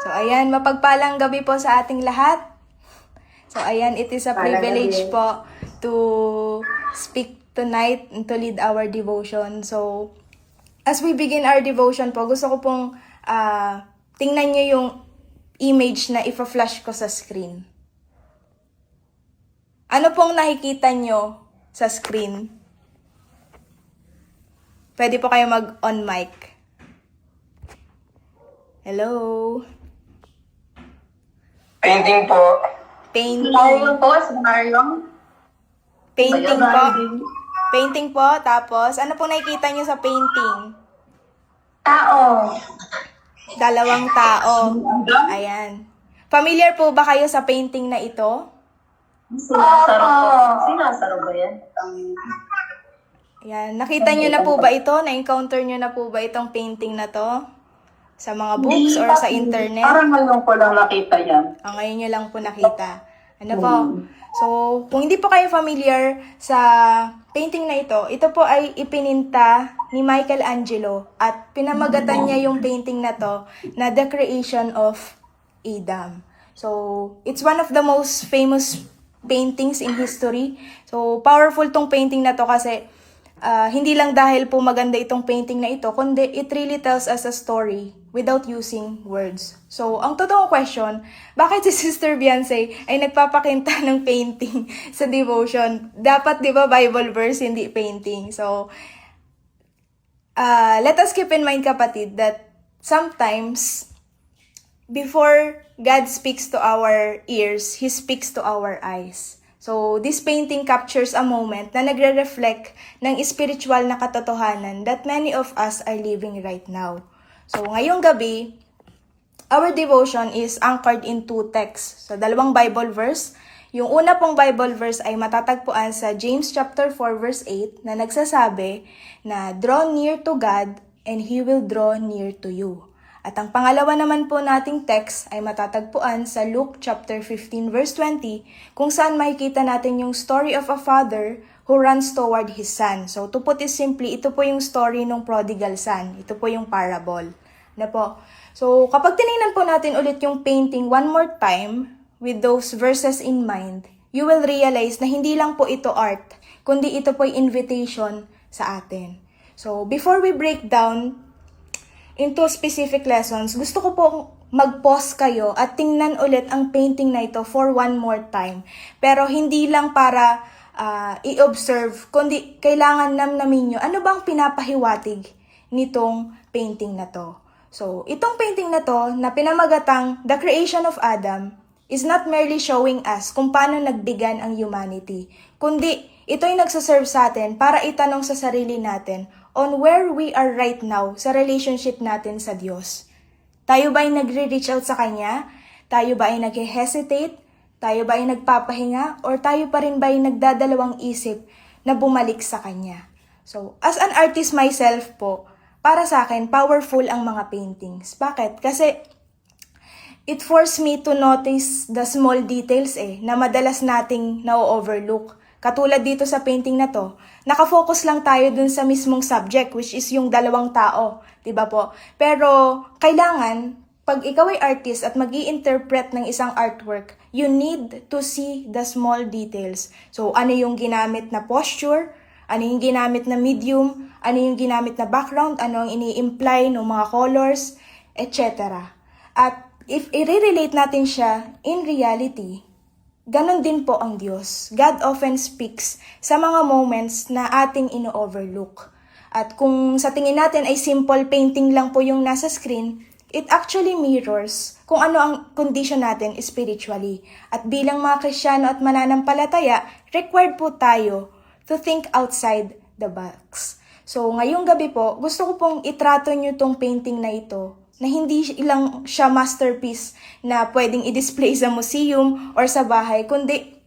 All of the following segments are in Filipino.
So, ayan, mapagpalang gabi po sa ating lahat. So, ayan, it is a privilege po to speak tonight and to lead our devotion. So, as we begin our devotion po, gusto ko pong tingnan nyo yung image na ipa-flash ko sa screen. Ano pong nakikita nyo sa screen? Pwede po kayo mag-on mic. Hello? Painting po. Painting. Scenario po, scenario. Painting po. Painting po. Tapos, ano pong nakikita nyo sa painting? Tao. Dalawang tao. Ayan. Familiar po ba kayo sa painting na ito? Sinasaro po. Sinasaro ba yan? Ayan. Nakita nyo na po ba ito? Na-encounter nyo na po ba itong painting na to? Sa mga books or sa internet? Parang ngayon ko lang nakita yan. Ngayon nyo lang po nakita. Ano po? So, kung hindi po kayo familiar sa painting na ito po ay ipininta ni Michelangelo at pinamagatan niya yung painting na to na The Creation of Adam. So, it's one of the most famous paintings in history. So, powerful tong painting na to kasi hindi lang dahil po maganda itong painting na ito, kundi it really tells us a story without using words. So, ang totoong question, bakit si Sister Beyonce ay nagpapakinta ng painting sa devotion? Dapat, di ba, Bible verse, hindi painting. So, let us keep in mind, kapatid, that sometimes, before God speaks to our ears, He speaks to our eyes. So, this painting captures a moment na nagre-reflect ng spiritual na katotohanan that many of us are living right now. So, ngayong gabi, our devotion is anchored in two texts. So, dalawang Bible verse. Yung una pong Bible verse ay matatagpuan sa James chapter 4 verse 8 na nagsasabi na draw near to God and He will draw near to you. At ang pangalawa naman po nating text ay matatagpuan sa Luke chapter 15 verse 20 kung saan makikita natin yung story of a father who runs toward his son. So to put it simply, ito po yung story ng prodigal son. Ito po yung parable. Na po. So kapag tinignan po natin ulit yung painting one more time with those verses in mind, you will realize na hindi lang po ito art, kundi ito po yung invitation sa atin. So before we break down into specific lessons, gusto ko pong mag-pause kayo at tingnan ulit ang painting na ito for one more time. Pero hindi lang para i-observe, kundi kailangan namnamin nyo ano bang pinapahiwatig nitong painting na to. So, itong painting na to na pinamagatang The Creation of Adam is not merely showing us kung paano nagbigan ang humanity, kundi ito'y nagsaserve sa atin para itanong sa sarili natin on where we are right now sa relationship natin sa Diyos. Tayo ba ay nagre-reach out sa Kanya? Tayo ba ay nag-hesitate? Tayo ba ay nagpapahinga? Or tayo pa rin ba ay nagdadalawang isip na bumalik sa Kanya? So, as an artist myself po, para sa akin, powerful ang mga paintings. Bakit? Kasi it forced me to notice the small details na madalas nating na-overlook. Katulad dito sa painting na to, nakafocus lang tayo dun sa mismong subject, which is yung dalawang tao, diba po? Pero kailangan, pag ikaw ay artist at mag-i-interpret ng isang artwork, you need to see the small details. So, ano yung ginamit na posture, ano yung ginamit na medium, ano yung ginamit na background, ano ang ini-imply ng mga colors, etc. At if i-relate natin siya in reality, ganon din po ang Diyos. God often speaks sa mga moments na ating ino-overlook. At kung sa tingin natin ay simple painting lang po yung nasa screen, it actually mirrors kung ano ang condition natin spiritually. At bilang mga Kristiyano at mananampalataya, required po tayo to think outside the box. So ngayong gabi po, gusto ko pong itrato nyo tong painting na ito na hindi lang siya masterpiece na pwedeng i-display sa museum or sa bahay, kundi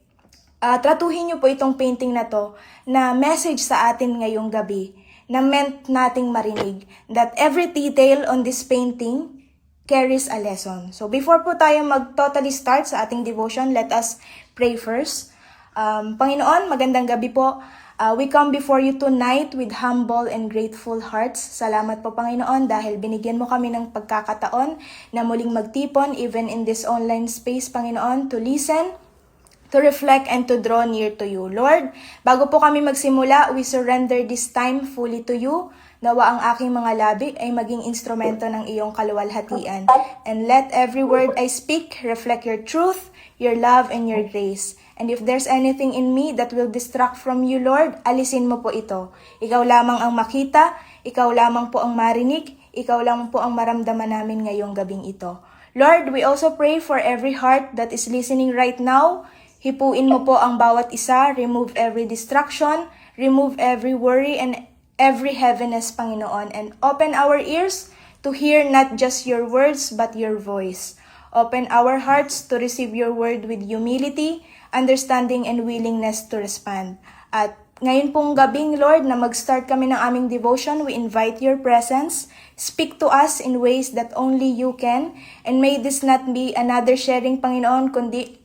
tratuhin niyo po itong painting na to na message sa atin ngayong gabi na meant nating marinig that every detail on this painting carries a lesson. So before po tayo mag-totally start sa ating devotion, let us pray first. Panginoon, magandang gabi po. We come before you tonight with humble and grateful hearts. Salamat po, Panginoon, dahil binigyan mo kami ng pagkakataon na muling magtipon even in this online space, Panginoon, to listen, to reflect, and to draw near to you. Lord, bago po kami magsimula, we surrender this time fully to you. Nawa ang aking mga labi ay maging instrumento ng iyong kaluwalhatian. And let every word I speak reflect your truth, your love, and your grace. And if there's anything in me that will distract from you, Lord, alisin mo po ito. Ikaw lamang ang makita, ikaw lamang po ang marinig, ikaw lamang po ang maramdaman namin ngayong gabing ito. Lord, we also pray for every heart that is listening right now. Hipuin mo po ang bawat isa, remove every distraction, remove every worry and every heaviness, Panginoon, and open our ears to hear not just your words but your voice. Open our hearts to receive your word with humility, understanding, and willingness to respond. At ngayon pong gabing, Lord, na mag-start kami ng aming devotion, we invite your presence. Speak to us in ways that only you can. And may this not be another sharing, Panginoon, kundi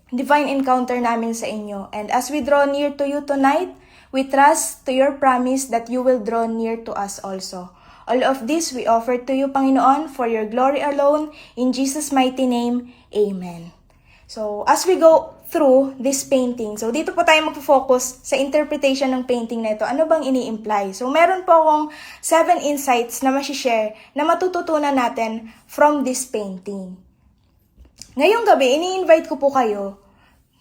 divine encounter namin sa inyo. And as we draw near to you tonight, we trust to your promise that you will draw near to us also. All of this we offer to you, Panginoon, for your glory alone. In Jesus' mighty name, Amen. So, as we go through this painting, so dito po tayo magpo-focus sa interpretation ng painting na ito. Ano bang ini-imply? So, meron po akong 7 insights na masishare na matututunan natin from this painting. Ngayong gabi, ini-invite ko po kayo,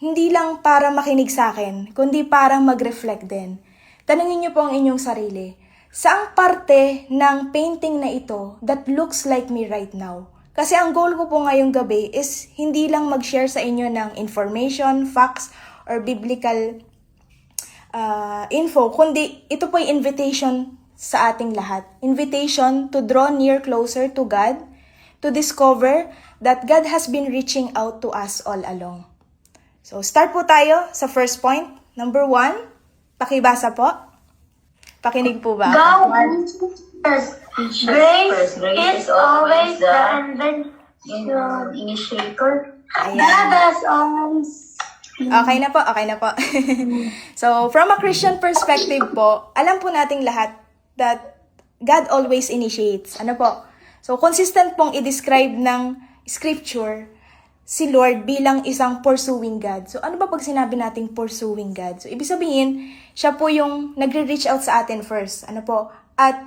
hindi lang para makinig sa akin, kundi para mag-reflect din. Tanungin niyo po ang inyong sarili, saang parte ng painting na ito that looks like me right now? Kasi ang goal ko po ngayong gabi is hindi lang mag-share sa inyo ng information, facts, or biblical info, kundi ito po yung invitation sa ating lahat. Invitation to draw near closer to God, to discover that God has been reaching out to us all along. So, start po tayo sa first point. Number 1, pakibasa po. Pakinig po ba? God first. Grace is always the initiator. Ayan. God has always Okay na po, okay na po. So, from a Christian perspective po, alam po nating lahat that God always initiates. Ano po? So, consistent pong i-describe ng scripture si Lord bilang isang pursuing God. So, ano ba pag sinabi nating pursuing God? So, ibig sabihin, siya po yung nagre-reach out sa atin first. Ano po? At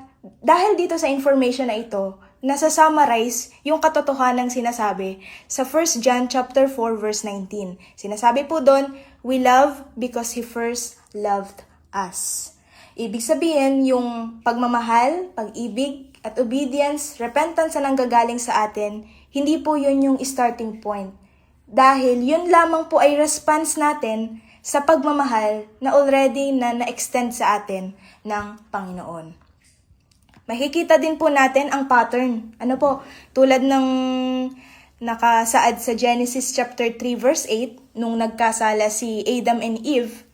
dahil dito sa information na ito, nasa-summarize yung katotohanan ng sinasabi sa 1 John chapter 4 verse 19. Sinasabi po doon, we love because He first loved us. Ibig sabihin, yung pagmamahal, pag-ibig, at obedience, repentance na nanggagaling sa atin, hindi po yun yung starting point. Dahil yun lamang po ay response natin sa pagmamahal na already na-extend sa atin ng Panginoon. Makikita din po natin ang pattern. Ano po? Tulad ng nakasaad sa Genesis chapter 3 verse 8, nung nagkasala si Adam and Eve,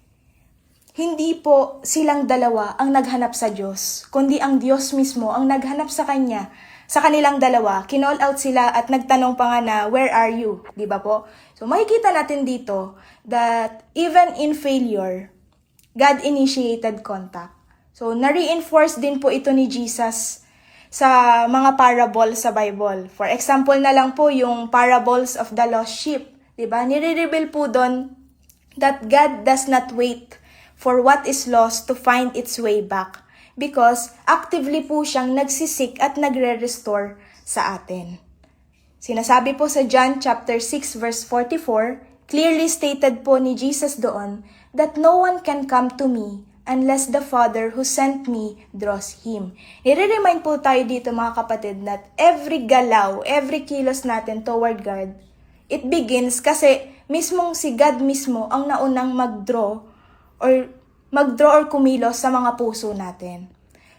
hindi po silang dalawa ang naghanap sa Diyos, kundi ang Diyos mismo ang naghanap sa Kanya. Sa kanilang dalawa, kinall out sila at nagtanong pa nga na, where are you? Di ba po? So makikita natin dito that even in failure, God initiated contact. So na-reinforce din po ito ni Jesus sa mga parables sa Bible. For example na lang po yung parables of the lost sheep. Di ba? Nire-reveal po doon that God does not wait for what is lost to find its way back. Because actively po siyang nagsisik at nagre-restore sa atin. Sinasabi po sa John chapter 6 verse 44, clearly stated po ni Jesus doon that no one can come to me unless the Father who sent me draws him. Nire-remind po tayo dito mga kapatid that every galaw, every kilos natin toward God, it begins kasi mismong si God mismo ang naunang mag-draw or kumilos sa mga puso natin.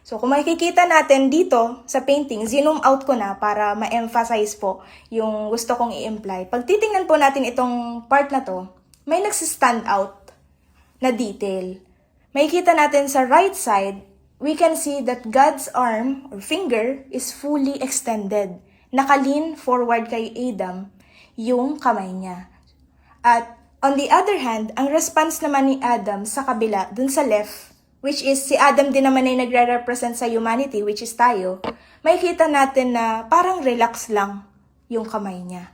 So, kung makikita natin dito sa painting, zoom out ko na para ma-emphasize po yung gusto kong i-imply. Pag titingnan po natin itong part na to, may nagsistand out na detail. Makikita natin sa right side, we can see that God's arm or finger is fully extended. Nakalin forward kay Adam yung kamay niya. At On the other hand, ang response naman ni Adam sa kabila, dun sa left, which is si Adam din naman ay nagre-represent sa humanity, which is tayo, makikita natin na parang relax lang yung kamay niya.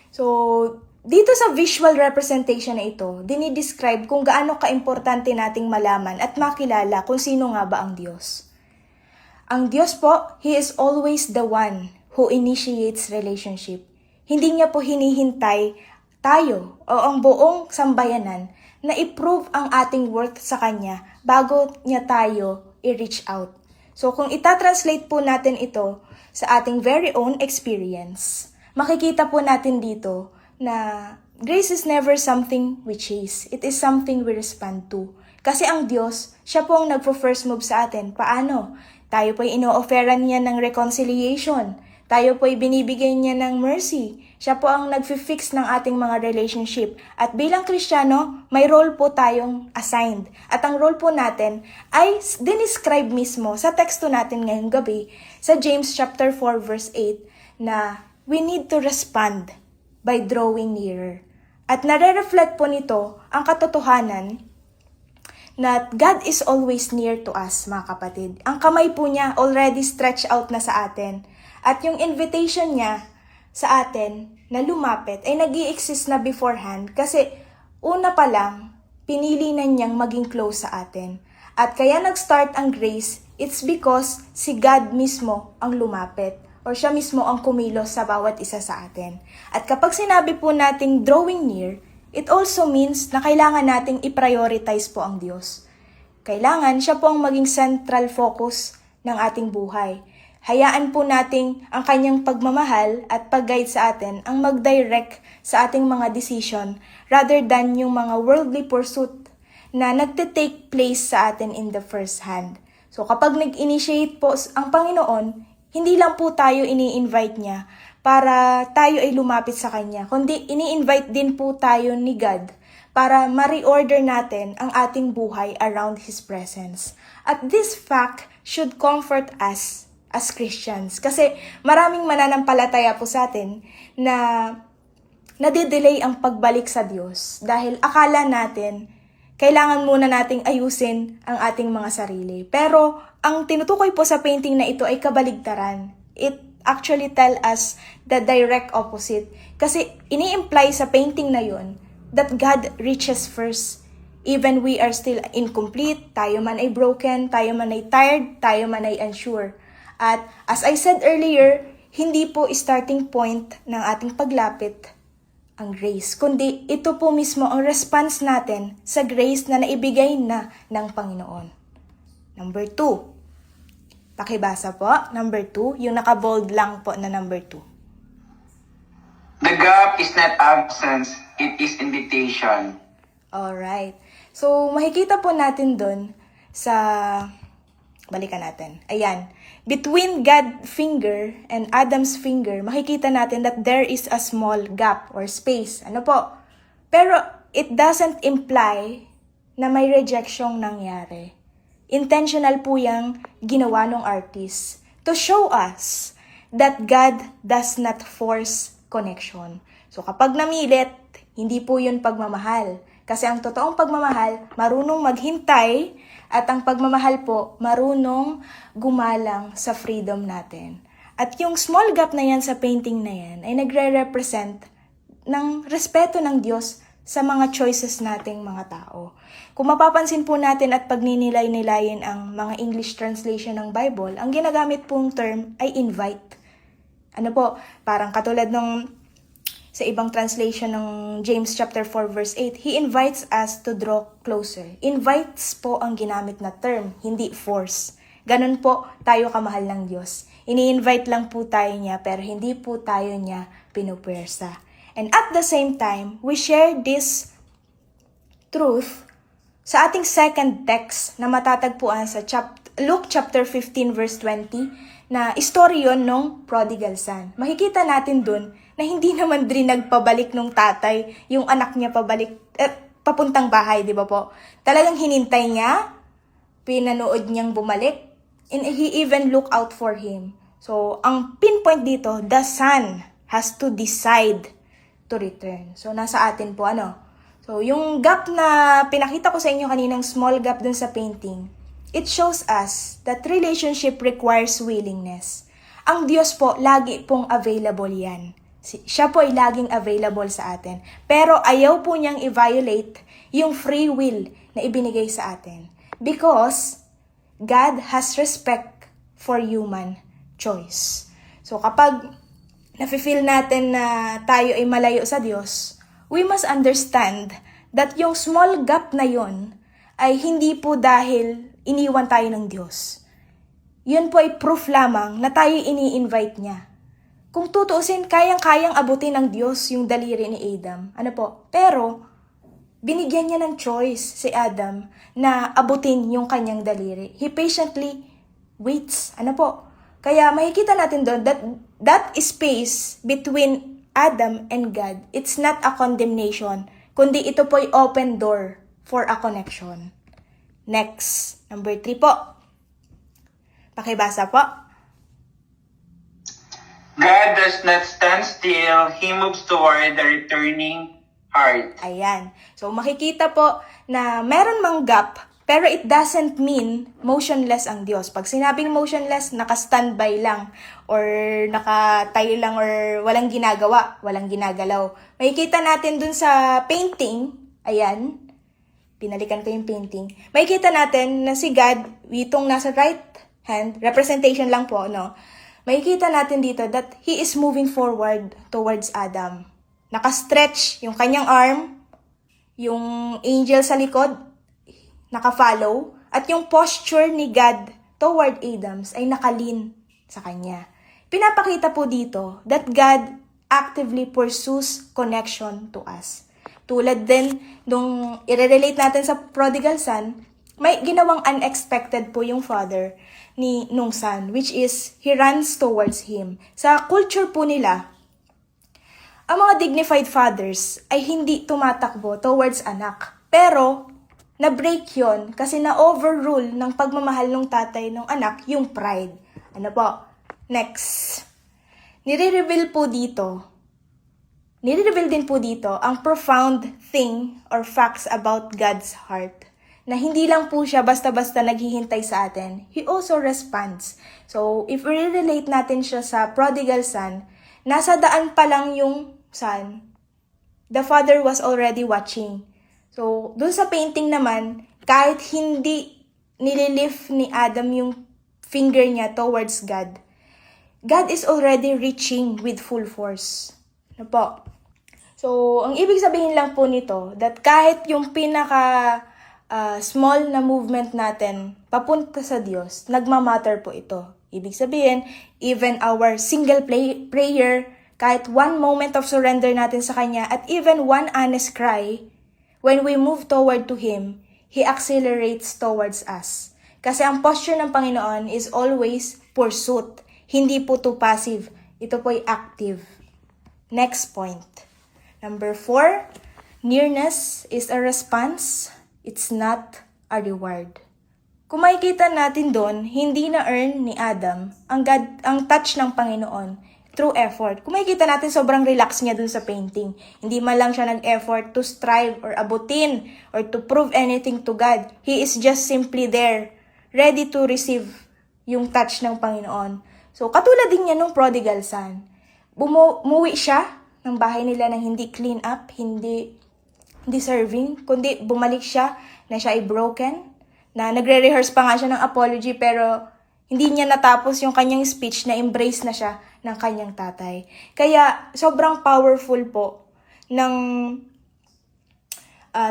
So, dito sa visual representation na ito, dinidescribe kung gaano kaimportante nating malaman at makilala kung sino nga ba ang Diyos. Ang Diyos po, He is always the one who initiates relationship. Hindi niya po hinihintay tayo o ang buong sambayanan na i-prove ang ating worth sa Kanya bago niya tayo i-reach out. So kung itatranslate po natin ito sa ating very own experience, makikita po natin dito na grace is never something we chase. It is something we respond to. Kasi ang Diyos, siya po ang nagpo-first move sa atin. Paano? Tayo po'y ino-offeran niya ng reconciliation. Tayo po'y binibigay niya ng mercy. Siya po ang nag-fix ng ating mga relationship. At bilang Kristiyano, may role po tayong assigned. At ang role po natin ay dinescribe mismo sa teksto natin ngayong gabi sa James chapter 4 verse 8 na we need to respond by drawing nearer. At nare-reflect po nito ang katotohanan na God is always near to us, mga kapatid. Ang kamay po niya already stretched out na sa atin. At yung invitation niya sa atin na lumapit ay nag-i-exist na beforehand kasi una pa lang, pinili na niyang maging close sa atin. At kaya nag-start ang grace, it's because si God mismo ang lumapit or siya mismo ang kumilos sa bawat isa sa atin. At kapag sinabi po nating drawing near, it also means na kailangan nating i-prioritize po ang Diyos. Kailangan siya po ang maging central focus ng ating buhay. Hayaan po nating ang kanyang pagmamahal at pag-guide sa atin ang mag-direct sa ating mga decision rather than yung mga worldly pursuit na nagte-take place sa atin in the first hand. So kapag nag-initiate po ang Panginoon, hindi lang po tayo ini-invite niya para tayo ay lumapit sa Kanya, kundi ini-invite din po tayo ni God para ma-reorder natin ang ating buhay around His presence. At this fact should comfort us as Christians. Kasi maraming mananampalataya po sa atin na nadidelay ang pagbalik sa Diyos dahil akala natin kailangan muna nating ayusin ang ating mga sarili. Pero ang tinutukoy po sa painting na ito ay kabaligtaran. It actually tell us the direct opposite. Kasi ini-imply sa painting na yun that God reaches first. Even we are still incomplete, tayo man ay broken, tayo man ay tired, tayo man ay unsure. At as I said earlier, hindi po starting point ng ating paglapit ang grace, kundi ito po mismo ang response natin sa grace na naibigay na ng Panginoon. Number 2. Pakibasa po. Number 2. Yung naka-bold lang po na number 2. The gap is not absence, it is invitation. Alright. So, makikita po natin dun sa... Balikan natin. Ayan. Between God's finger and Adam's finger, makikita natin that there is a small gap or space. Ano po? Pero it doesn't imply na may rejection'ng nangyari. Intentional po yung ginawa ng artist to show us that God does not force connection. So kapag namilit, hindi po yun pagmamahal. Kasi ang totoong pagmamahal, marunong maghintay at ang pagmamahal po, marunong gumalang sa freedom natin. At yung small gap na yan sa painting na yan ay nagre-represent ng respeto ng Diyos sa mga choices nating mga tao. Kung mapapansin po natin at pagninilay-nilayin ang mga English translation ng Bible, ang ginagamit pong term ay invite. Ano po, parang katulad nung sa ibang translation ng James chapter 4 verse 8, He invites us to draw closer. Invites po ang ginamit na term, hindi force. Ganun po tayo kamahal ng Diyos. Ini-invite lang po tayo niya, pero hindi po tayo niya pinupwersa. And at the same time, we share this truth sa ating second text na matatagpuan sa Luke chapter 15 verse 20 na story yon ng prodigal son. Makikita natin dun na hindi naman din nagpabalik nung tatay yung anak niya papuntang bahay, di ba po? Talagang hinintay niya, pinanood niyang bumalik, and he even look out for him. So, ang pinpoint dito, the son has to decide to return. So, nasa atin po, ano? So, yung gap na pinakita ko sa inyo kaninang small gap dun sa painting, it shows us that relationship requires willingness. Ang Diyos po, lagi pong available yan. Siya po ay laging available sa atin. Pero ayaw po niyang i-violate yung free will na ibinigay sa atin. Because God has respect for human choice. So kapag nafe-feel natin na tayo ay malayo sa Diyos, we must understand that yung small gap na yon ay hindi po dahil iniwan tayo ng Diyos. Yun po ay proof lamang na tayo ini-invite niya. Kung tutuusin, kayang-kayang abutin ng Diyos yung daliri ni Adam. Ano po? Pero, binigyan niya ng choice si Adam na abutin yung kanyang daliri. He patiently waits. Ano po? Kaya makikita natin doon that space between Adam and God, it's not a condemnation, kundi ito po ay open door for a connection. Next, number 3 po. Pakibasa po. God does not stand still. He moves toward the returning heart. Ayan. So, makikita po na meron mang gap, pero it doesn't mean motionless ang Diyos. Pag sinabing motionless, naka-standby lang, or nakatayo lang, or walang ginagawa, walang ginagalaw. Makikita natin dun sa painting, ayan, pinalikan ko yung painting, makikita natin na si God, itong nasa right hand, representation lang po, no? Makikita natin dito that He is moving forward towards Adam. Naka-stretch yung kanyang arm, yung angel sa likod, naka-follow, at yung posture ni God toward Adams ay nakalin sa kanya. Pinapakita po dito that God actively pursues connection to us. Tulad din nung i-relate natin sa prodigal son, may ginawang unexpected po yung father nung son, which is he runs towards him. Sa culture po nila, ang mga dignified fathers ay hindi tumatakbo towards anak. Pero, na-break yun kasi na-overrule ng pagmamahal ng tatay ng anak yung pride. Ano po? Next. Nire-reveal din po dito ang profound thing or facts about God's heart. Na hindi lang po siya basta-basta naghihintay sa atin. He also responds. So, if i-relate natin siya sa prodigal son, nasa daan pa lang yung son, the father was already watching. So, dun sa painting naman, kahit hindi nililift ni Adam yung finger niya towards God, God is already reaching with full force. Ano po? So, ang ibig sabihin lang po nito, that kahit yung small na movement natin papunta sa Diyos, nagmamatter po ito. Ibig sabihin, even our single prayer, kahit one moment of surrender natin sa Kanya, at even one honest cry, when we move toward to Him, He accelerates towards us. Kasi ang posture ng Panginoon is always pursuit. Hindi po to passive. Ito po ay active. Next point. Number 4, nearness is a response. It's not a reward. Kung makikita natin doon, hindi na-earn ni Adam ang touch ng Panginoon through effort. Kung makikita natin, sobrang relax niya doon sa painting. Hindi man lang siya nag-effort to strive or abutin or to prove anything to God. He is just simply there, ready to receive yung touch ng Panginoon. So, katulad din niya nung prodigal son. Umuwi siya ng bahay nila nang hindi clean up, hindi deserving, kundi bumalik siya na siya ay broken, na nagre-rehearse pa nga siya ng apology pero hindi niya natapos yung kanyang speech na embrace na siya ng kanyang tatay. Kaya sobrang powerful po ng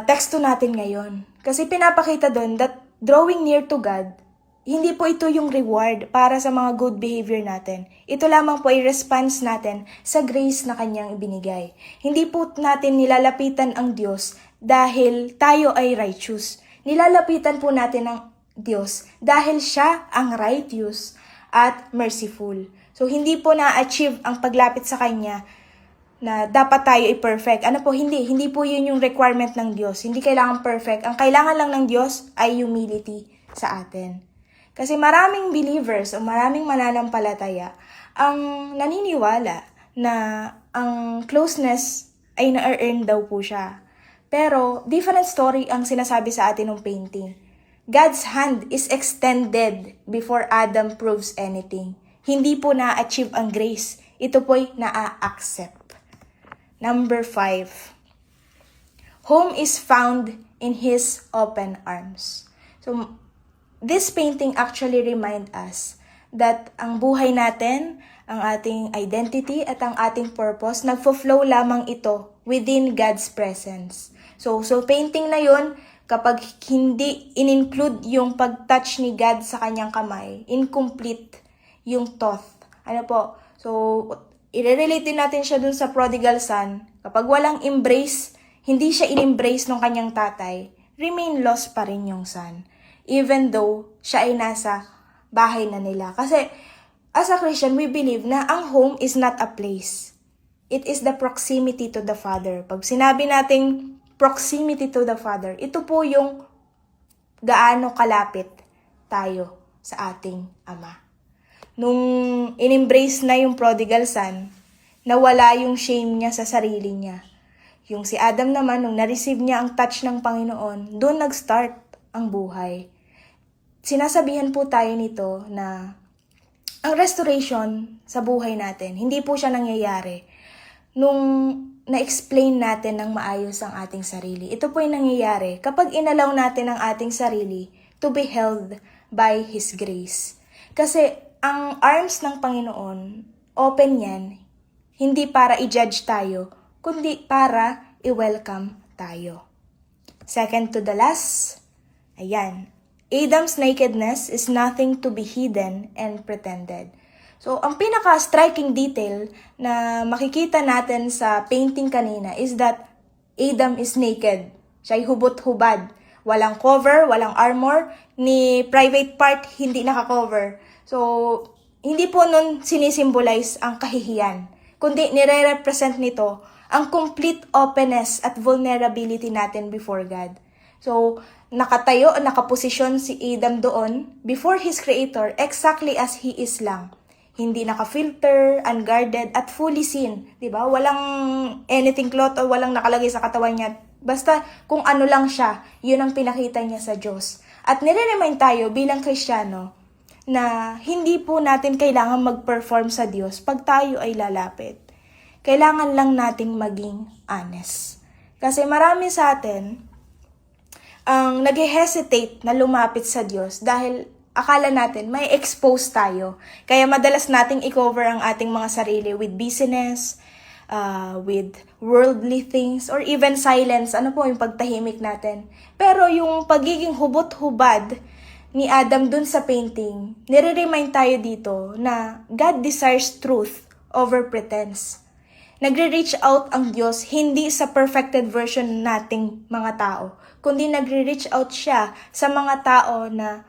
teksto natin ngayon. Kasi pinapakita doon that drawing near to God, hindi po ito yung reward para sa mga good behavior natin. Ito lamang po ay response natin sa grace na kanyang ibinigay. Hindi po natin nilalapitan ang Diyos dahil tayo ay righteous. Nilalapitan po natin ang Diyos dahil siya ang righteous at merciful. So, hindi po na-achieve ang paglapit sa Kanya na dapat tayo ay perfect. Ano po? Hindi po yun yung requirement ng Diyos. Hindi kailangan perfect. Ang kailangan lang ng Diyos ay humility sa atin. Kasi maraming believers o maraming mananampalataya ang naniniwala na ang closeness ay na-earn daw po siya. Pero, different story ang sinasabi sa atin ng painting. God's hand is extended before Adam proves anything. Hindi po na-achieve ang grace. Ito po'y na-accept. Number 5. Home is found in His open arms. So, this painting actually remind us that ang buhay natin, ang ating identity at ang ating purpose, nagfo-flow lamang ito within God's presence. So painting na yun, kapag hindi in-include yung pag-touch ni God sa kanyang kamay, incomplete yung thought. Ano po? So, i-relate din natin siya dun sa prodigal son. Kapag walang embrace, hindi siya in-embrace ng kanyang tatay, remain lost pa rin yung son. Even though siya ay nasa bahay na nila. Kasi, as a Christian, we believe na ang home is not a place. It is the proximity to the Father. Pag sinabi nating proximity to the Father, ito po yung gaano kalapit tayo sa ating Ama. Nung in-embrace na yung prodigal son, nawala yung shame niya sa sarili niya. Yung si Adam naman, nung na-receive niya ang touch ng Panginoon, doon nag-start ang buhay. Sinasabihan po tayo nito na ang restoration sa buhay natin, hindi po siya nangyayari nung na-explain natin ng maayos ang ating sarili. Ito po yung nangyayari kapag inalaw natin ang ating sarili to be held by His grace. Kasi ang arms ng Panginoon, open yan, hindi para i-judge tayo, kundi para i-welcome tayo. Second to the last, ayan. Adam's nakedness is nothing to be hidden and pretended. So, ang pinaka-striking detail na makikita natin sa painting kanina is that Adam is naked. Siya'y hubot-hubad. Walang cover, walang armor, ni private part hindi naka-cover. So, hindi po nun sinisimbolize ang kahihiyan, kundi nire-represent nito ang complete openness at vulnerability natin before God. So, nakatayo, nakaposisyon si Adam doon before his creator exactly as he is lang. Hindi naka-filter, unguarded, at fully seen. Diba? Walang anything cloth o walang nakalagay sa katawan niya. Basta kung ano lang siya, yun ang pinakita niya sa Diyos. At nire-remind tayo bilang Kristiyano na hindi po natin kailangan mag-perform sa Diyos pag tayo ay lalapit. Kailangan lang nating maging honest. Kasi marami sa atin ang nag-hesitate na lumapit sa Diyos dahil akala natin may expose tayo. Kaya madalas nating i-cover ang ating mga sarili with busyness, with worldly things, or even silence. Ano po yung pagtahimik natin? Pero yung pagiging hubot-hubad ni Adam dun sa painting, nire-remind tayo dito na God desires truth over pretense. Nagre-reach out ang Diyos hindi sa perfected version nating mga tao, kundi nagre-reach out siya sa mga tao na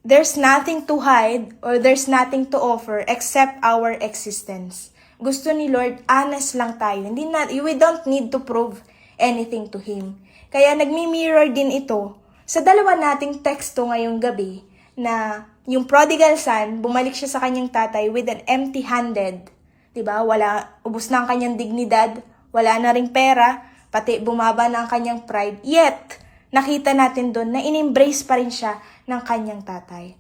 there's nothing to hide or there's nothing to offer except our existence. Gusto ni Lord, honest lang tayo. We don't need to prove anything to Him. Kaya nagmi-mirror din ito sa dalawa nating teksto ngayong gabi na yung prodigal son, bumalik siya sa kanyang tatay with an empty-handed. Diba? Ubos na ang kanyang dignidad, wala na ring pera, pati bumaba na ang kanyang pride. Yet, nakita natin doon na in-embrace pa rin siya ng kanyang tatay.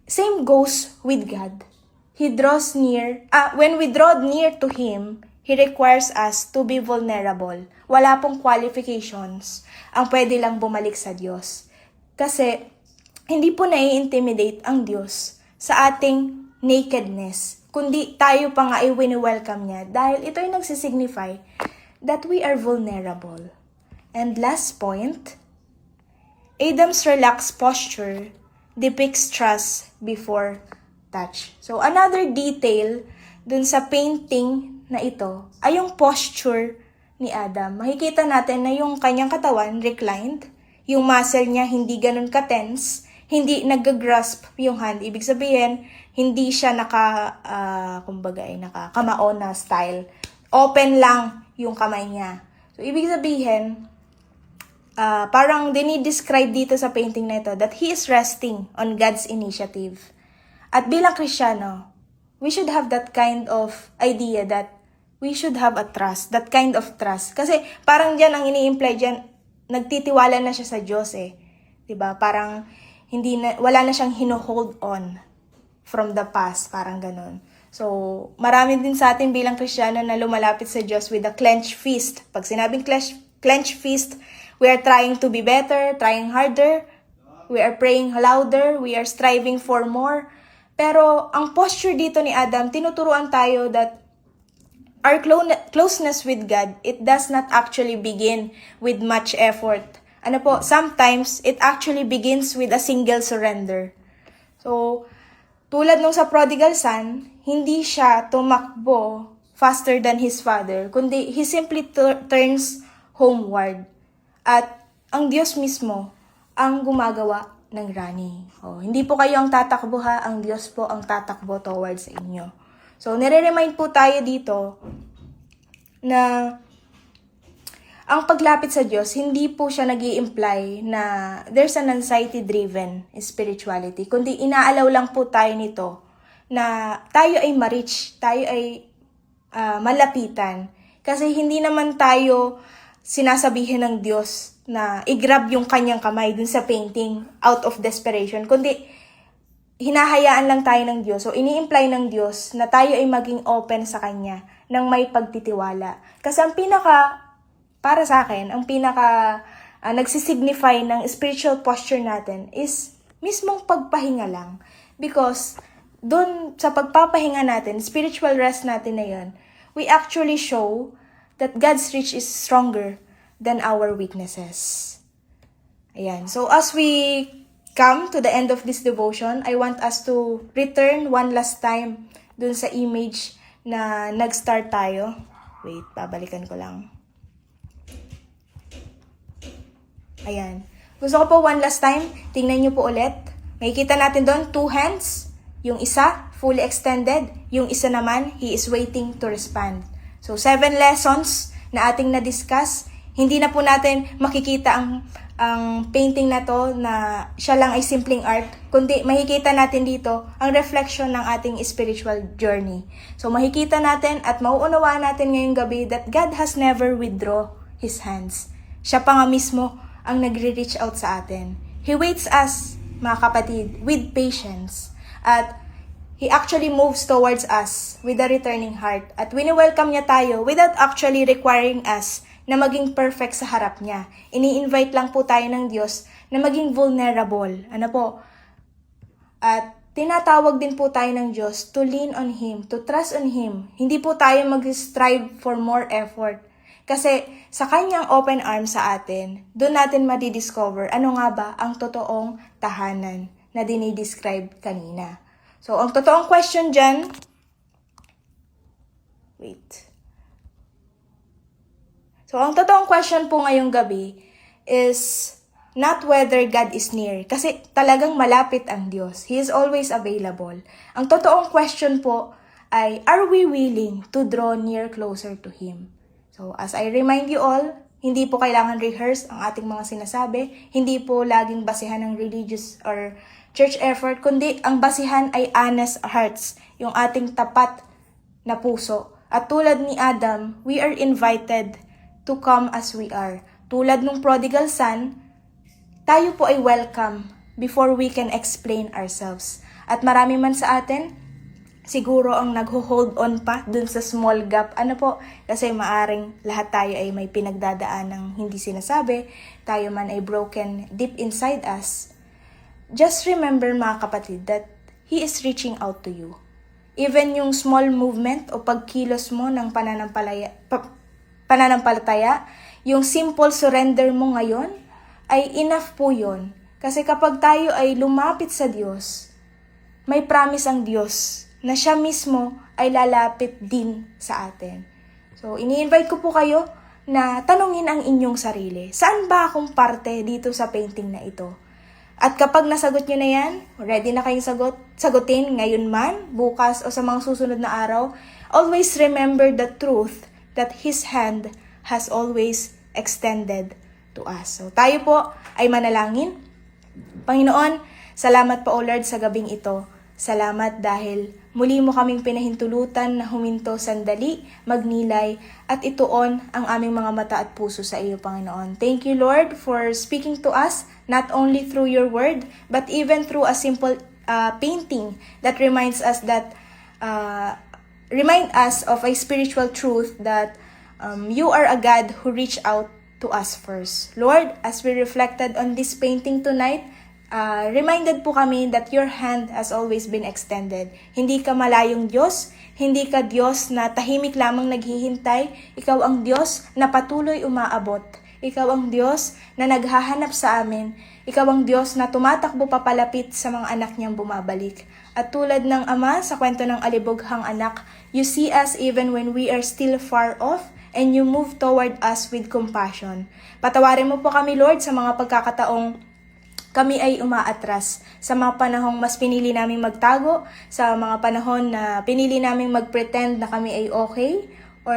Same goes with God. He draws near, when we draw near to Him, He requires us to be vulnerable. Wala pong qualifications ang pwede lang bumalik sa Diyos. Kasi, hindi po nai-intimidate ang Diyos sa ating nakedness, kundi tayo pa nga ay wini-welcome niya dahil ito ay nagsisignify that we are vulnerable. And last point, Adam's relaxed posture depicts trust before touch. So, another detail dun sa painting na ito ay yung posture ni Adam. Makikita natin na yung kanyang katawan reclined, yung muscle niya hindi ganun ka-tense, hindi nag-grasp yung hand. Ibig sabihin, hindi siya nakakamao na style. Open lang yung kamay niya. So, ibig sabihin, parang dinidescribe dito sa painting na ito that he is resting on God's initiative. At bilang Kristiyano, we should have that kind of idea that we should have a trust, that kind of trust. Kasi parang dyan ang ini-imply dyan, nagtitiwala na siya sa Diyos eh. 'Di ba? Parang wala na siyang hino-hold on from the past, parang ganun. So, marami din sa atin bilang Kristiyano na lumalapit sa Diyos with a clenched fist. Pag sinabing clenched fist, we are trying to be better, trying harder, we are praying louder, we are striving for more. Pero ang posture dito ni Adam, tinuturuan tayo that our closeness with God, it does not actually begin with much effort. Ano po, sometimes it actually begins with a single surrender. So, tulad nung sa prodigal son, hindi siya tumakbo faster than his father, kundi he simply turns homeward. At ang Diyos mismo ang gumagawa ng running. Hindi po kayo ang tatakbo ha, ang Diyos po ang tatakbo towards sa inyo. So, nire-remind po tayo dito na ang paglapit sa Diyos, hindi po siya nag-i-imply na there's an anxiety-driven spirituality, kundi inaalaw lang po tayo nito na tayo ay ma-reach, tayo ay malapitan. Kasi hindi naman tayo sinasabihin ng Diyos na i-grab yung kanyang kamay dun sa painting out of desperation, kundi hinahayaan lang tayo ng Diyos. So, ini-imply ng Diyos na tayo ay maging open sa Kanya ng may pagtitiwala. Kasi para sa akin, ang nagsisignify ng spiritual posture natin is mismong pagpahinga lang. Because, doon sa pagpapahinga natin, spiritual rest natin na yun, we actually show that God's reach is stronger than our weaknesses. Ayan. So, as we come to the end of this devotion, I want us to return one last time dun sa image na nag-start tayo. Wait, babalikan ko lang. Ayan. Gusto ko po one last time, tingnan nyo po ulit. Makikita natin doon, 2 hands. Yung isa, fully extended. Yung isa naman, he is waiting to respond. So, 7 lessons na ating na-discuss. Hindi na po natin makikita ang painting na to na siya lang ay simpleng art, kundi makikita natin dito ang reflection ng ating spiritual journey. So, makikita natin at mauunawaan natin ngayong gabi that God has never withdraw His hands. Siya pa nga mismo ang nagre-reach out sa atin. He waits us, mga kapatid, with patience. At He actually moves towards us with a returning heart. At wini-welcome niya tayo without actually requiring us na maging perfect sa harap niya. Ini-invite lang po tayo ng Diyos na maging vulnerable. Ano po? At tinatawag din po tayo ng Diyos to lean on Him, to trust on Him. Hindi po tayo mag-strive for more effort. Kasi sa Kanyang open arms sa atin, doon natin madidiscover ano nga ba ang totoong tahanan na dinidescribe kanina. So, ang totoong question dyan, So, ang totoong question po ngayong gabi is not whether God is near. Kasi talagang malapit ang Diyos. He is always available. Ang totoong question po ay, are we willing to draw near closer to Him? So, as I remind you all, hindi po kailangan rehearse ang ating mga sinasabi. Hindi po laging basihan ng religious or church effort, kundi ang basihan ay honest hearts, yung ating tapat na puso. At tulad ni Adam, we are invited to come as we are. Tulad nung prodigal son, tayo po ay welcome before we can explain ourselves. At marami man sa atin, siguro ang nagho-hold on pa dun sa small gap. Ano po? Kasi maaring lahat tayo ay may pinagdadaan ng hindi sinasabi. Tayo man ay broken deep inside us. Just remember mga kapatid that He is reaching out to you. Even yung small movement o pagkilos mo ng pananampalataya, yung simple surrender mo ngayon, ay enough po yun. Kasi kapag tayo ay lumapit sa Diyos, may promise ang Diyos na Siya mismo ay lalapit din sa atin. So, ini-invite ko po kayo na tanungin ang inyong sarili. Saan ba akong parte dito sa painting na ito? At kapag nasagot nyo na yan, ready na kayong sagutin ngayon man, bukas o sa mga susunod na araw, always remember the truth that His hand has always extended to us. So tayo po ay manalangin. Panginoon, salamat po o Lord sa gabing ito Salamat dahil muli mo kaming pinahintulutan na huminto sandali, magnilay, at ituon ang aming mga mata at puso sa iyo, Panginoon. Thank you, Lord, for speaking to us, not only through your word, but even through a simple painting that reminds us of a spiritual truth that you are a God who reached out to us first. Lord, as we reflected on this painting tonight, reminded po kami that your hand has always been extended. Hindi ka malayong Diyos, hindi ka Diyos na tahimik lamang naghihintay. Ikaw ang Diyos na patuloy umaabot. Ikaw ang Diyos na naghahanap sa amin. Ikaw ang Diyos na tumatakbo papalapit sa mga anak niyang bumabalik. At tulad ng Ama sa kwento ng alibughang anak, you see us even when we are still far off, and you move toward us with compassion. Patawarin mo po kami, Lord, sa mga pagkakataong kami ay umaatras, sa mga panahong mas pinili naming magtago, sa mga panahon na pinili naming mag-pretend na kami ay okay, or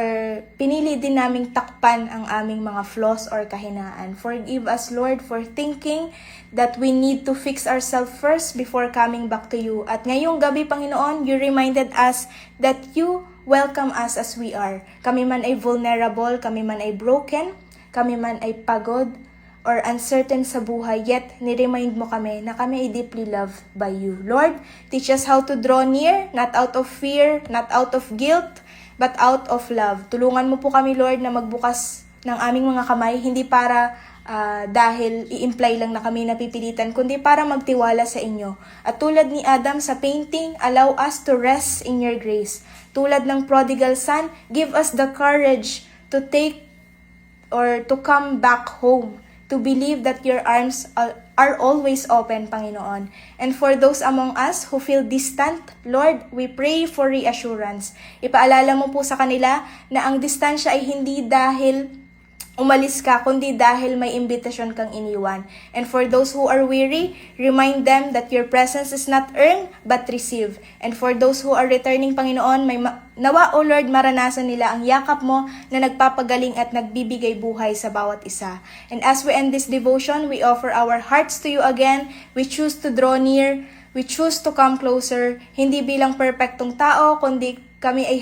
pinili din naming takpan ang aming mga flaws or kahinaan. Forgive us, Lord, for thinking that we need to fix ourselves first before coming back to you. At ngayong gabi, Panginoon, you reminded us that you welcome us as we are. Kami man ay vulnerable, kami man ay broken, kami man ay pagod, or uncertain sa buhay, yet ni-remind mo kami na kami ay deeply loved by you. Lord, teach us how to draw near, not out of fear, not out of guilt, but out of love. Tulungan mo po kami, Lord, na magbukas ng aming mga kamay, hindi para dahil i-imply lang na kami napipilitan, kundi para magtiwala sa inyo. At tulad ni Adam sa painting, allow us to rest in your grace. Tulad ng prodigal son, give us the courage to take or to come back home, to believe that your arms are always open, Panginoon. And for those among us who feel distant, Lord, we pray for reassurance. Ipaalala mo po sa kanila na ang distansya ay hindi dahil umalis ka, kundi dahil may imbitasyon kang iniwan. And for those who are weary, remind them that your presence is not earned, but received. And for those who are returning, Panginoon, nawa, O Lord, maranasan nila ang yakap mo na nagpapagaling at nagbibigay buhay sa bawat isa. And as we end this devotion, we offer our hearts to you again. We choose to draw near. We choose to come closer. Hindi bilang perfectong tao, kundi kami ay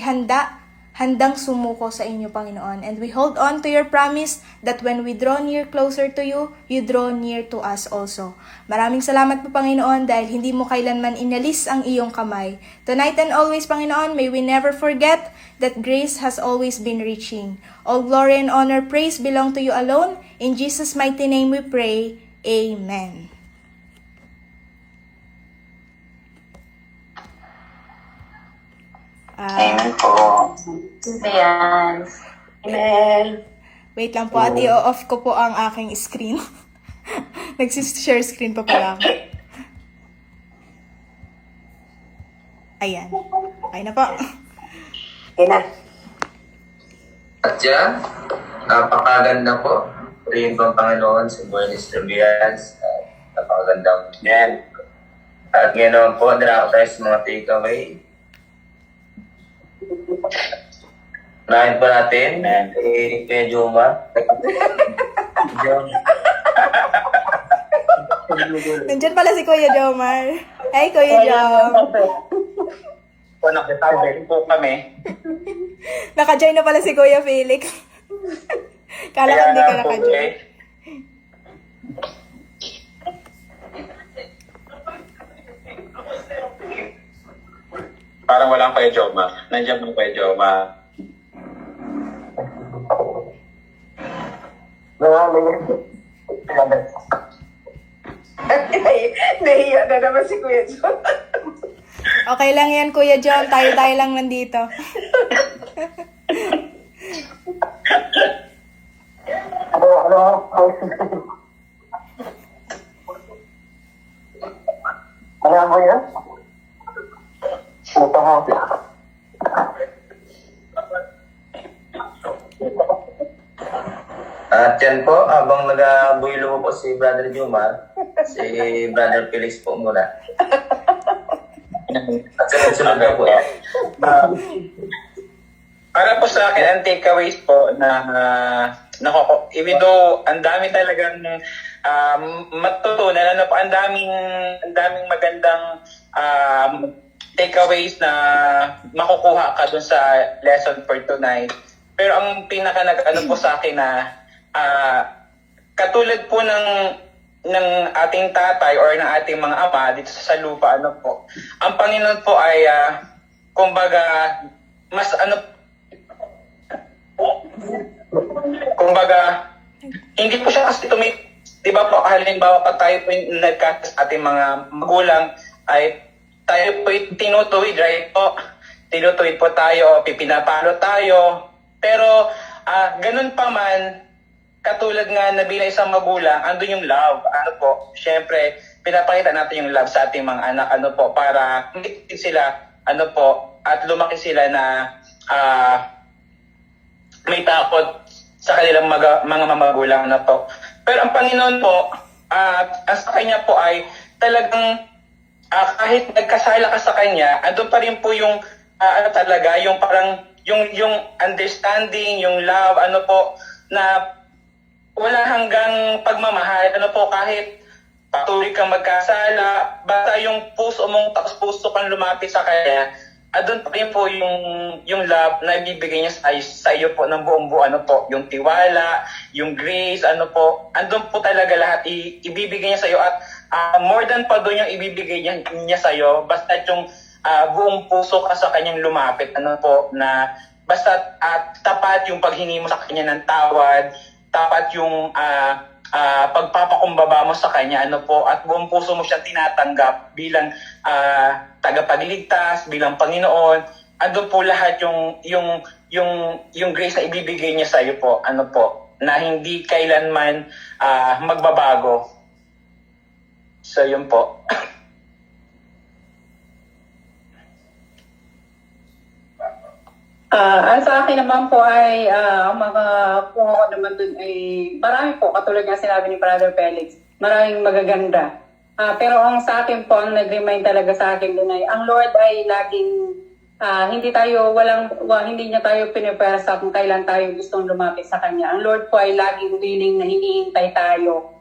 handang sumuko sa inyo, Panginoon. And we hold on to your promise that when we draw near closer to you, you draw near to us also. Maraming salamat po, Panginoon, dahil hindi mo kailanman inalis ang iyong kamay. Tonight and always, Panginoon, may we never forget that grace has always been reaching. All glory and honor, praise belong to you alone. In Jesus' mighty name we pray. Amen. Amen po. Ayan. Amen. Wait lang po at i-off ko po ang aking screen. Nagsis-share screen pa pala ako. Ayan. Okay na po. Okay na. At yan, napakaganda po. Rin po ang Panginoon sa buhay ni Sister Bians. Napakagandang yan. At ngayon naman po, nila tayo sa mga takeaway. Unahin po natin, Kuya Joma. Nandyan pala si Kuya Jomar. Hey, Kuya Jom. Po, nakitawag po kami. Naka-join na pala si Kuya Felix. Kala ko hindi ka naka-join. Parang walang Kuya Joma. Nandiyan po Kuya Joma. Nahiya na naman si Kuya John. Okay lang yan, Kuya Jom. Tayo-tayo lang nandito. Ano mo yan? Ito mo. At yan po, habang nag-buylo po si Brother Jomar, si Brother Felix po muna. At sunod-sunod na po. Para po sa akin, ang takeaways po na even though ang dami talagang matutunan, ano po, ang daming magandang takeaways na makukuha ka dun sa lesson for tonight. Pero ang pinaka nag-ano po sa akin na katulad po ng ating tatay or ng ating mga ama dito sa lupa, ano po, ang Panginoon po ay kumbaga mas kumbaga hindi po siya kasi di ba po, halimbawa pa tayo po yung nagkakasal sa ating mga magulang ay tayo po tinutuwid, right po? Tinutuwid po tayo, pipinapalo tayo. Pero ganun pa man, katulad nga na bilang isang magulang, andun yung love. Ano po, syempre, pinapakita natin yung love sa ating mga anak, ano po, para hindi sila, ano po, at lumaki sila na may takot sa kanilang mga mamagulang na po. Pero ang Panginoon po, sa Kanya po ay talagang kahit nagkasala ka sa Kanya, andun pa rin po yung talaga, yung parang yung understanding, yung love, ano po, na wala hanggang pagmamahal, ano po, kahit patuloy kang magkasala, basta yung puso mong tapos puso kang lumapit sa Kanya, doon pa rin po yung love na ibibigay niya sa iyo po ng buong buo, ano po, yung tiwala, yung grace, ano po, andun po talaga lahat ibibigay niya sa iyo at more than pa doon yung ibibigay niya sa iyo, basta yung buong puso ka sa kanyang lumapit, ano po, na basta tapat yung paghingi mo sa kanya ng tawad, tapat yung pagpapakumbaba mo sa kanya, ano po, at buong puso mo siyang tinatanggap bilang tagapagligtas, bilang Panginoon. Andun po lahat yung grace na ibibigay niya sa iyo po, ano po, na hindi kailanman magbabago. So yun po. Ang sa akin naman po ay ang mga kuha ko naman dun ay marami po, katulad nga sinabi ni Brother Felix, maraming magaganda. Pero ang sa akin po, ang nag-remind talaga sa akin dun ay ang Lord ay laging hindi niya tayo pinipersa kung kailan tayo gustong lumapit sa Kanya. Ang Lord po ay laging willing na hinihintay tayo.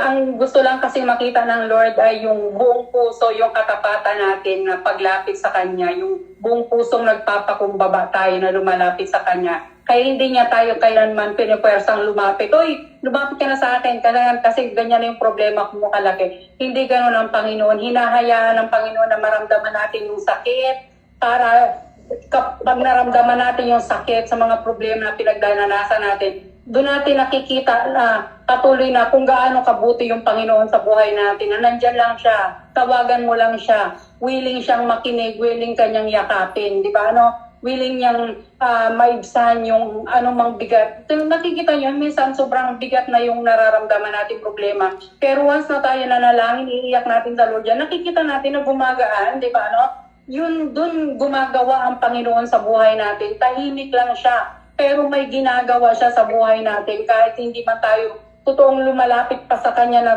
Ang gusto lang kasi makita ng Lord ay yung buong puso, yung katapatan natin na paglapit sa Kanya, yung buong pusong nagpapakumbaba tayo na lumalapit sa Kanya. Kaya hindi niya tayo kailanman pinipersang lumapit. Oy, lumapit ka na sa akin kasi ganyan na yung problema kung kalaki. Hindi ganoon ang Panginoon. Hinahayaan ng Panginoon na maramdaman natin yung sakit para kapag naramdaman natin yung sakit sa mga problema na pinagdananasan natin, doon natin nakikita na patuloy na kung gaano kabuti yung Panginoon sa buhay natin. Na nandyan lang siya, tawagan mo lang siya, willing siyang makinig, willing kanyang yakapin, di ba? Willing niyang maibsan yung anumang bigat. Nakikita niyo, minsan sobrang bigat na yung nararamdaman natin problema. Pero once na tayo nanalangin, iiyak natin sa Lord yan, nakikita natin na gumagaan, di ba? Yun, dun gumagawa ang Panginoon sa buhay natin. Tahimik lang siya, pero may ginagawa siya sa buhay natin kahit hindi man tayo totoong lumalapit pa sa Kanya na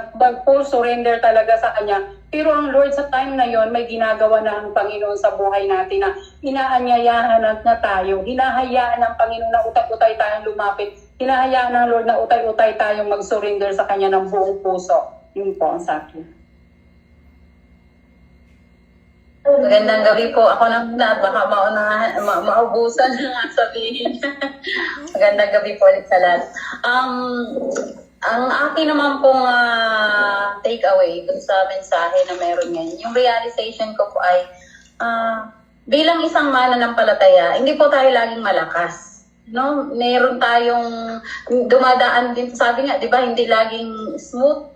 full surrender talaga sa Kanya. Pero ang Lord sa time na yon may ginagawa na ang Panginoon sa buhay natin na inaanyayahan na tayo. Hinahayaan ng Panginoon na utay-utay tayong lumapit. Hinahayaan ng Lord na utay-utay tayong mag-surrender sa Kanya ng buong puso. Yun po ang sa akin. Magandang gabi po. Ako na muna at baka maubusan na sabihin. Magandang gabi po ulit sa lahat. Ang akin naman pong take away dun sa mensahe na meron ngayon, yung realization ko po ay bilang isang mananampalataya, hindi po tayo laging malakas. No, meron tayong dumadaan din, sabi nga, 'di ba, hindi laging smooth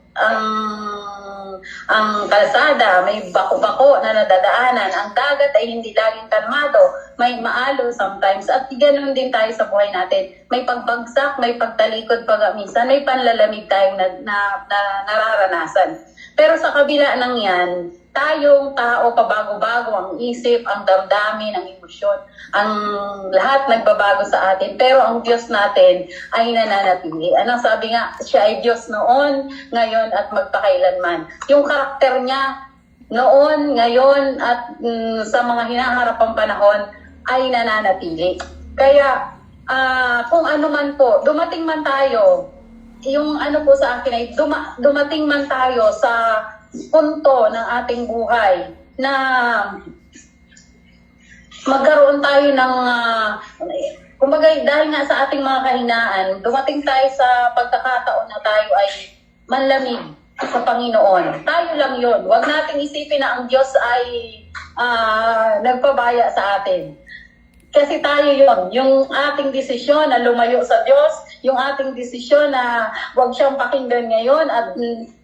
ang kalsada, may bako-bako na nadadaanan. Ang dagat ay hindi laging kalmado, may maalo sometimes. At ganoon din tayo sa buhay natin. May pagbagsak, may pagtalikod minsan, may panlalamig tayong nararanasan. Pero sa kabila ng yan, tayong tao, pabago-bago ang isip, ang damdamin, ang emosyon, ang lahat nagbabago sa atin. Pero ang Diyos natin ay nananatili. Anong sabi nga, siya ay Diyos noon, ngayon at magpakailanman. Yung karakter niya noon, ngayon at sa mga hinaharapang panahon ay nananatili. Kaya kung ano man po, dumating man tayo, yung ano po sa akin ay dumating man tayo sa punto ng ating buhay na magkaroon tayo ng kumbaga dahil nga sa ating mga kahinaan, dumating tayo sa pagkakataon na tayo ay manlamig sa Panginoon. Tayo lang yun. Huwag nating isipin na ang Diyos ay nagpabaya sa atin. Kasi tayo yun. Yung ating desisyon na lumayo sa Diyos, yung ating desisyon na huwag siyang pakinggan ngayon at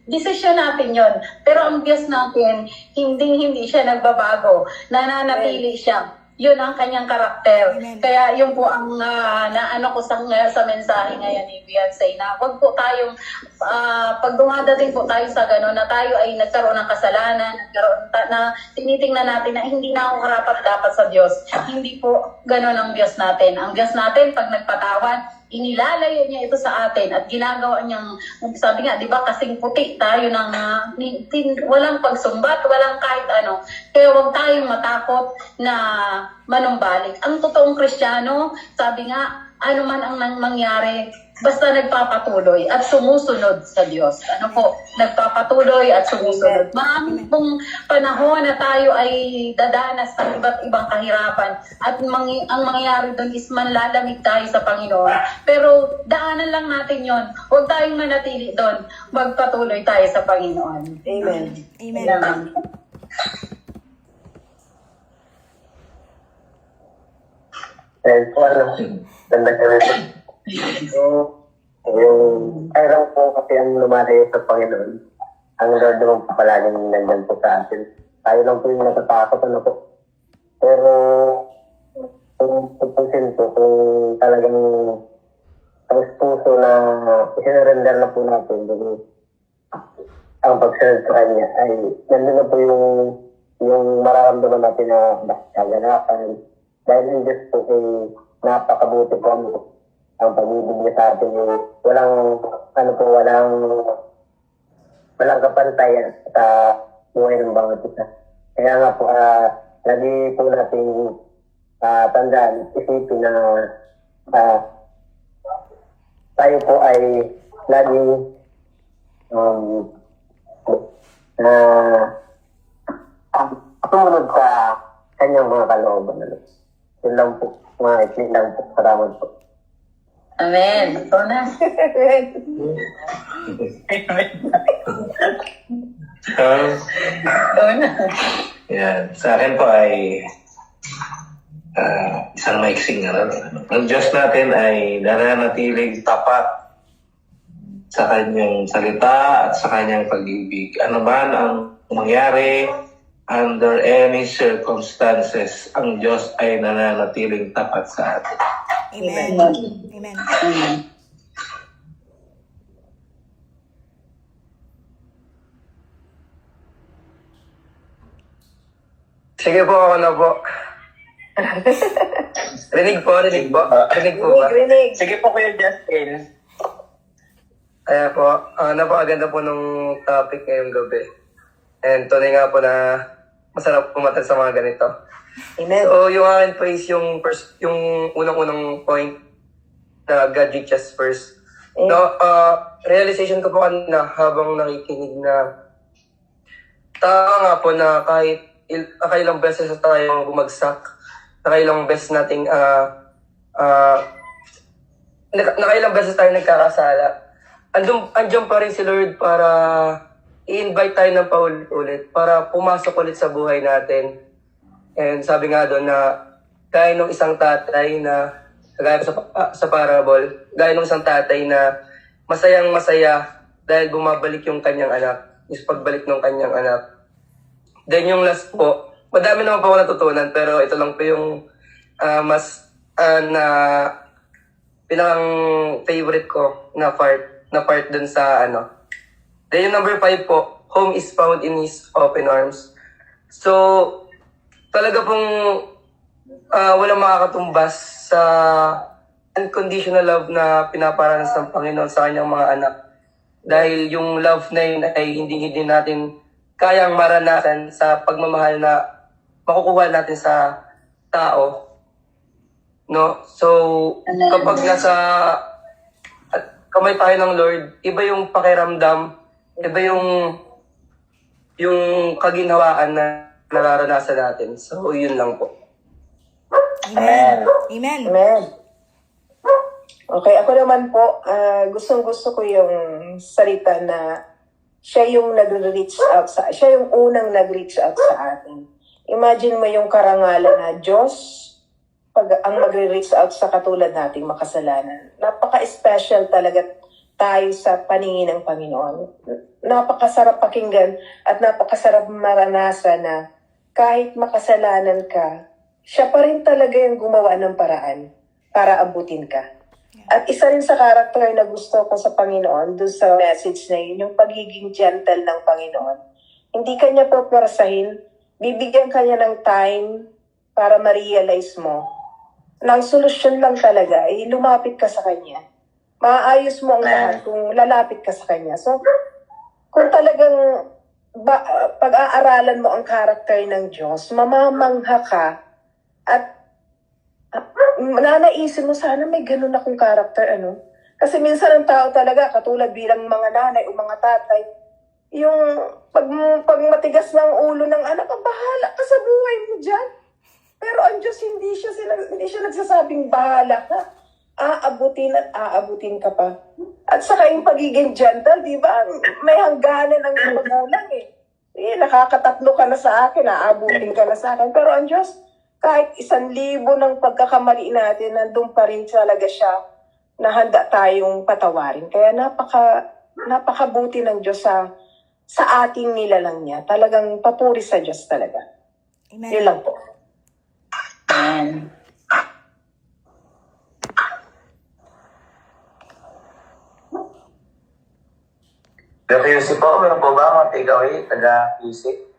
desisyon natin yun. Pero ang Diyos natin, hindi siya nagbabago. Nananatili siya. Yun ang kanyang karakter. Amen. Kaya yun po ang naano ko sa mensahe ngayon ni Beyonce na wag po tayong pag dumadating po tayo sa gano'n na tayo ay nagkaroon ng kasalanan, na tinitingnan natin na hindi na ako karapat dapat sa Diyos. Hindi po gano'n ang Diyos natin. Ang Diyos natin pag nagpatawad, inilalayo niya ito sa atin at ginagawa niyang, sabi nga, di ba, kasing puti tayo ng walang pagsumbat, walang kahit ano. Kaya huwag tayong matakot na manumbalik. Ang totoong Kristiyano, sabi nga, ano man ang mangyari, basta nagpapatuloy at sumusunod sa Diyos. Ano po? Nagpapatuloy at sumusunod. Maraming pong panahon na tayo ay dadanas ng iba't ibang kahirapan at ang mangyayari doon is manlalamig tayo sa Panginoon. Pero daanan lang natin yon. Huwag tayong manatili doon. Magpatuloy tayo sa Panginoon. Amen. Amen. Amen. Dahil po, ganda ka rin. Yung kailang po kasi ang lumalayo sa Panginoon, ang Lord naman po palaging nandyan po sa atin. Tayo lang po yung natatakot, ano po. Pero, kung pupunsin po, kung talagang ang puso na isinurrender na po natin, ang pagsunod sa Kanya, ay nandun na po yung mararamdaman natin na kaganapan. Dahil yung Diyos po ay napakabuti po ang pag-ibig niya sa atin. Walang kapantayan sa buhay ng bawat isa. Kaya nga po, lagi po natin tandaan, isipin na tayo po ay laging sumunod sa kanyang mga kalooban. Yun lang po, mga ikli lang po. Salamat po. Amen. Ito na. Ito na. Yan. Sa akin po ay isang maiksing ang Diyos natin ay nananatiling tapat sa kanyang salita at sa kanyang pag-ibig. Ano man ang mangyari, under any circumstances, ang Diyos ay nananatiling tapat sa atin. Amen. Amen. Sige po, ako na po. Rinig po ba? Rinig po ba? Sige po, Kuya Justin. Kaya po, napakaganda po nung topic ngayong gabi. And tunay nga po na masarap pumatag sa mga ganito. Amen. So, yung akin po is yung unang-unang point na God reaches first. No, realization ko po na habang nakikinig na tama nga po na kahit nakailang beses na tayong bumagsak, nakailang beses nating nakailang beses tayo nagkakasala, andyan pa rin si Lord para i-invite tayo ng paulit-ulit, para pumasok ulit sa buhay natin. And sabi nga doon na gaya ng isang tatay na, gaya sa parable, gaya ng isang tatay na masayang-masaya dahil bumabalik yung kanyang anak, is pagbalik ng kanyang anak. Then yung last po, madami naman po ako natutunan, pero ito lang po yung mas na pinakang favorite ko na part dun sa ano. Then yung number 5 po, home is found in His open arms. So, talaga pong walang makakatumbas sa unconditional love na pinaparanas ng Panginoon sa kanyang mga anak. Dahil yung love na yun ay hindi natin kayang maranasan sa pagmamahal na makukuha natin sa tao. No? So, kapag nasa kamay tayo ng Lord, iba yung pakiramdam, iba yung kaginhawaan na nararanasan natin. So, yun lang po. Amen. Amen. Amen. Okay, ako naman po, gustong-gusto ko yung salita na siya yung nag-reach out siya yung unang nag-reach out sa atin. Imagine mo yung karangalan na Diyos, pag ang magre-reach out sa katulad nating makasalanan. Napaka-special talaga tayo sa paningin ng Panginoon. Napakasarap pakinggan at napakasarap maranasan na kahit makasalanan ka, siya pa rin talaga yung gumawa ng paraan para abutin ka. At isa rin sa karakter na gusto ko sa Panginoon, doon sa message na yun, yung pagiging gentle ng Panginoon. Hindi kanya pupwersahin, bibigyan kanya ng time para ma-realize mo na ang solusyon lang talaga ay lumapit ka sa kanya. Maayos mo ang lahat kung lalapit ka sa kanya. So, kung talagang pag-aaralan mo ang karakter ng Diyos, mamamangha ka at nanaisin mo sana may ganun akong karakter, ano? Kasi minsan ang tao talaga, katulad bilang mga nanay o mga tatay, yung pag matigas ng ulo ng anak, bahala ka sa buhay mo dyan. Pero ang Diyos, hindi siya nagsasabing bahala ka. Aabutin at aabutin ka pa. At saka yung pagiging gentle, di ba? May hangganan ng magulang eh. Nakakatatlo ka na sa akin, aabutin ka na sa akin. Pero ang Diyos, kahit 1,000 ng pagkakamali natin, nandun pa rin talaga siya na handa tayong patawarin. Kaya napakabuti ng Diyos sa ating nilalang niya. Talagang papuri sa Diyos talaga. Amen. Yun lang po. Amen. Pero QC po, meron po ba mga takeaway taga QC?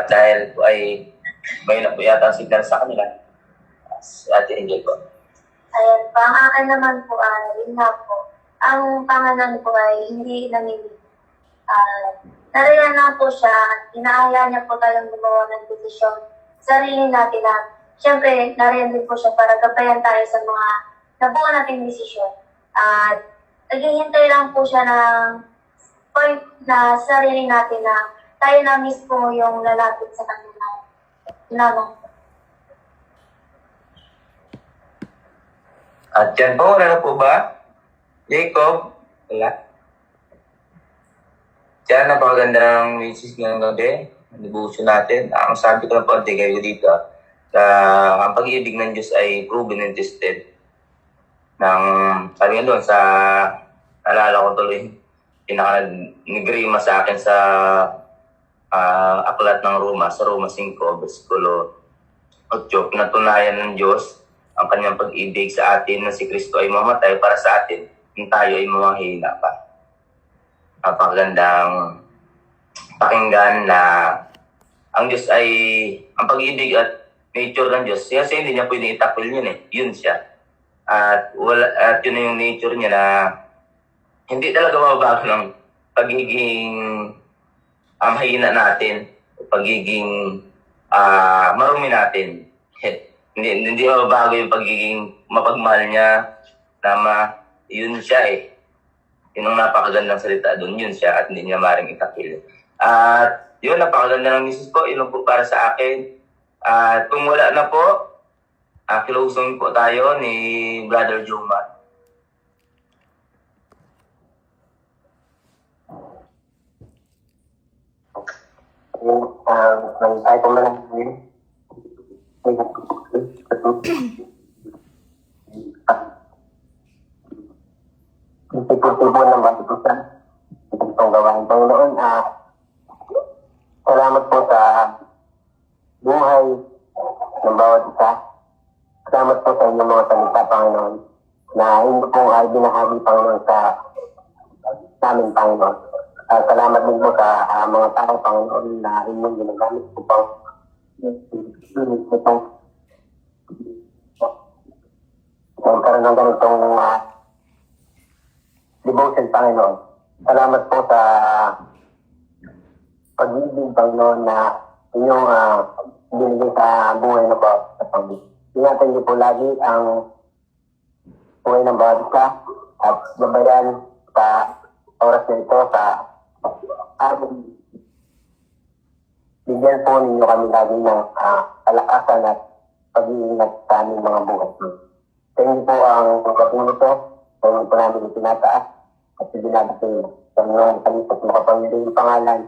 Dahil po ay may na po yata ang signal sa kanila. Si Ate Angel po. Ayan, ang akin naman po ay, yun nga po, ang pangalan po ay hindi namimili. Nariyan na po siya at inaaya niya po tayong gumawa ng desisyon. Sarili natin na, siyempre, nariyan din po siya para gabayan tayo sa mga nabuo nating desisyon. At naghihintay lang po siya ng point na sarili natin na tayo na mismo yung lalapit sa kanila. Lamang. At yan po, wala na po ba? Jacob? Wala. Diyan, napakaganda ng message ngayong gabi. Ang devotion natin. Ang sabi ko na po, kayo dito, ang pag-ibig ng Diyos ay proven and tested. Sabi nga doon, alala ko tuloy, nag-grima sa akin sa aklat ng Roma, sa Roma 5, versikulo 8, pinatunayan ng Diyos ang kanyang pag-ibig sa atin na si Kristo ay mamatay para sa atin, kung tayo ay mamahina pa. Napakagandang pakinggan na ang Diyos ay, ang pag-ibig at nature ng Diyos, kasi hindi niya pwedeng itakwil yun eh, yun siya. At yun na yung nature niya na hindi talaga mababago ng pagiging mahina natin, pagiging marumi natin. Hindi mababago yung pagiging mapagmahal niya na yun siya eh. Yun ang napakagandang salita doon, yun siya at hindi niya maring itakil. At yun, napakaganda ng misis ko, yun po para sa akin. At kung wala na po, closing po tayo ni Brother Juma. Ay ko lang yun. Ipagpagpagpag ng batutusan. Itong gawain Panginoon. Salamat po sa buhay ng bawat isa. Salamat po sa inyong mga salita, Panginoon, na hindi po ay binahagi, Panginoon, sa amin, Panginoon. Salamat din po sa mga tao, Panginoon, na inyong ginagamit po pang magkaroon ng ganitong devotion, Panginoon. salamat po sa pag-ibig, Panginoon, na inyong binigay sa buhay ng bawat isa, Panginoon. Ingatan niyo po lagi ang buhay ng bawat isa at gabayan sa oras na ito sa bigyan po ninyo kami lagi ng kalakasan at pag-iingat sa aming mga buhay. Thank you po ang pagkating nito. Thank you po namin itinataas at ibinabot sa inyo. Sa mga kalipat makapangyarihan pangalan.